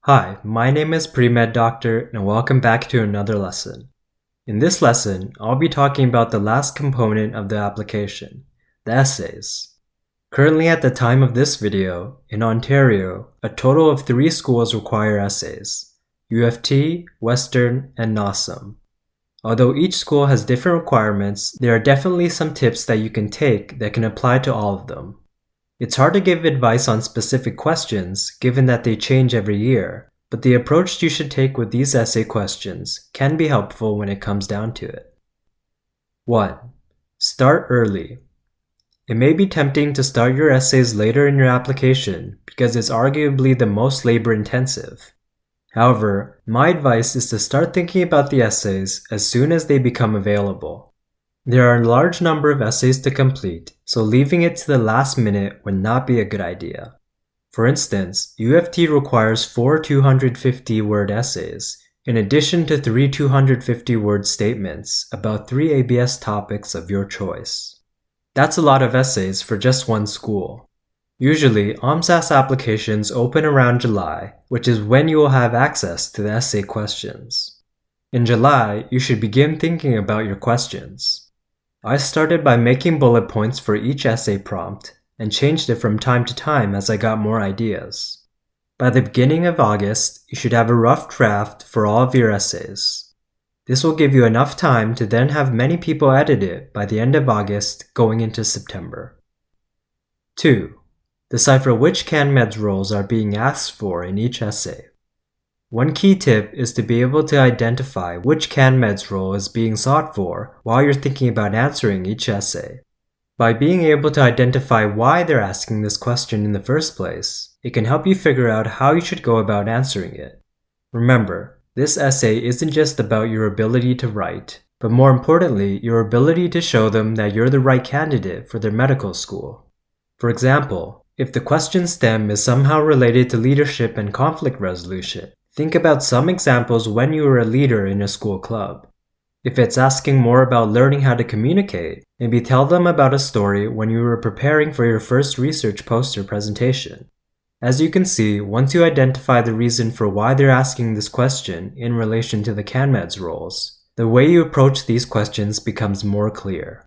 Hi, my name is Pre-Med Doctor and welcome back to another lesson. In this lesson, I'll be talking about the last component of the application, the essays. Currently at the time of this video, in Ontario, a total of 3 schools require essays, U of T, Western, and NOSM. Although each school has different requirements, there are definitely some tips that you can take that can apply to all of them. It's hard to give advice on specific questions given that they change every year, but the approach you should take with these essay questions can be helpful when it comes down to it. 1. Start early. It may be tempting to start your essays later in your application because it's arguably the most labor-intensive. However, my advice is to start thinking about the essays as soon as they become available. There are a large number of essays to complete, so leaving it to the last minute would not be a good idea. For instance, U of T requires 4 250-word essays, in addition to 3 250-word statements about 3 ABS topics of your choice. That's a lot of essays for just one school. Usually, OMSAS applications open around July, which is when you will have access to the essay questions. In July, you should begin thinking about your questions. I started by making bullet points for each essay prompt and changed it from time to time as I got more ideas. By the beginning of August, you should have a rough draft for all of your essays. This will give you enough time to then have many people edit it by the end of August going into September. 2. Decipher which CanMeds roles are being asked for in each essay. One key tip is to be able to identify which CanMeds role is being sought for while you're thinking about answering each essay. By being able to identify why they're asking this question in the first place, it can help you figure out how you should go about answering it. Remember, this essay isn't just about your ability to write, but more importantly, your ability to show them that you're the right candidate for their medical school. For example, if the question stem is somehow related to leadership and conflict resolution, think about some examples when you were a leader in a school club. If it's asking more about learning how to communicate, maybe tell them about a story when you were preparing for your first research poster presentation. As you can see, once you identify the reason for why they're asking this question in relation to the CanMeds roles, the way you approach these questions becomes more clear.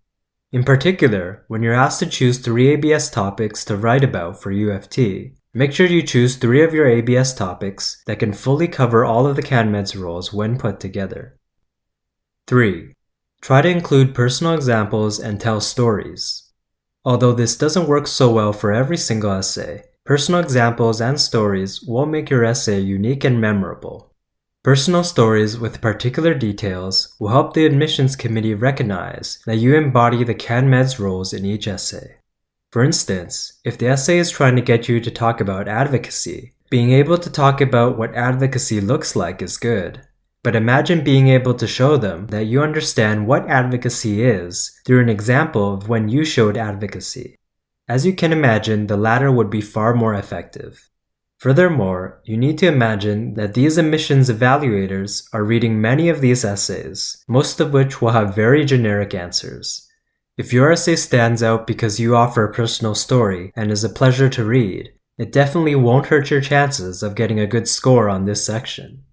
In particular, when you're asked to choose 3 ABS topics to write about for U of T, make sure you choose 3 of your ABS topics that can fully cover all of the CanMeds roles when put together. 3. Try to include personal examples and tell stories. Although this doesn't work so well for every single essay, personal examples and stories will make your essay unique and memorable. Personal stories with particular details will help the admissions committee recognize that you embody the CanMeds roles in each essay. For instance, if the essay is trying to get you to talk about advocacy, being able to talk about what advocacy looks like is good. But imagine being able to show them that you understand what advocacy is through an example of when you showed advocacy. As you can imagine, the latter would be far more effective. Furthermore, you need to imagine that these admissions evaluators are reading many of these essays, most of which will have very generic answers. If your essay stands out because you offer a personal story and is a pleasure to read, it definitely won't hurt your chances of getting a good score on this section.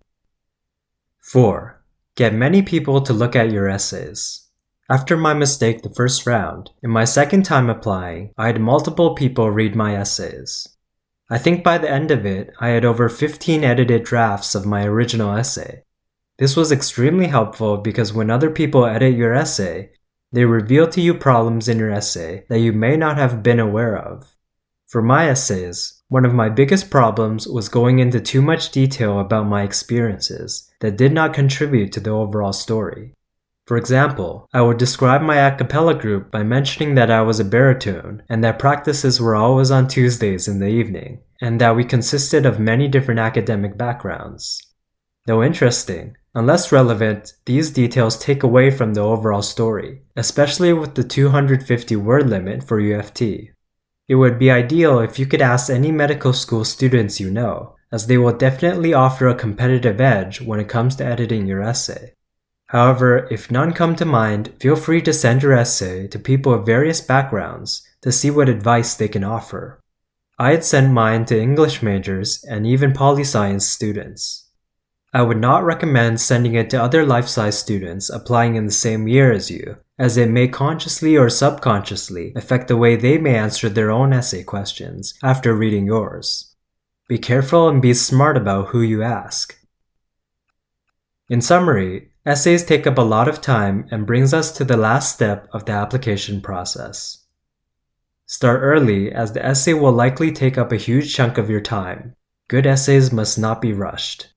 4. Get many people to look at your essays. After my mistake the first round, in my second time applying, I had multiple people read my essays. I think by the end of it, I had over 15 edited drafts of my original essay. This was extremely helpful because when other people edit your essay, they reveal to you problems in your essay that you may not have been aware of. For my essays, one of my biggest problems was going into too much detail about my experiences that did not contribute to the overall story. For example, I would describe my a cappella group by mentioning that I was a baritone and that practices were always on Tuesdays in the evening, and that we consisted of many different academic backgrounds. Though interesting, unless relevant, these details take away from the overall story, especially with the 250-word limit for U of T. It would be ideal if you could ask any medical school students you know, as they will definitely offer a competitive edge when it comes to editing your essay. However, if none come to mind, feel free to send your essay to people of various backgrounds to see what advice they can offer. I had sent mine to English majors and even poli-science students. I would not recommend sending it to other life-size students applying in the same year as you, as it may consciously or subconsciously affect the way they may answer their own essay questions after reading yours. Be careful and be smart about who you ask. In summary, essays take up a lot of time and brings us to the last step of the application process. Start early, as the essay will likely take up a huge chunk of your time. Good essays must not be rushed.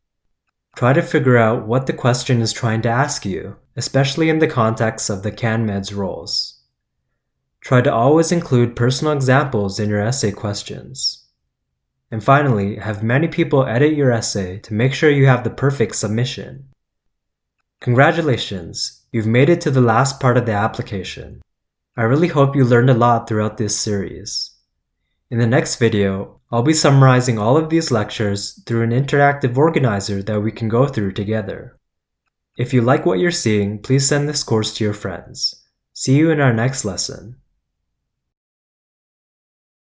Try to figure out what the question is trying to ask you, especially in the context of the CanMeds roles. Try to always include personal examples in your essay questions. And finally, have many people edit your essay to make sure you have the perfect submission. Congratulations, you've made it to the last part of the application. I really hope you learned a lot throughout this series. In the next video, I'll be summarizing all of these lectures through an interactive organizer that we can go through together. If you like what you're seeing, please send this course to your friends. See you in our next lesson.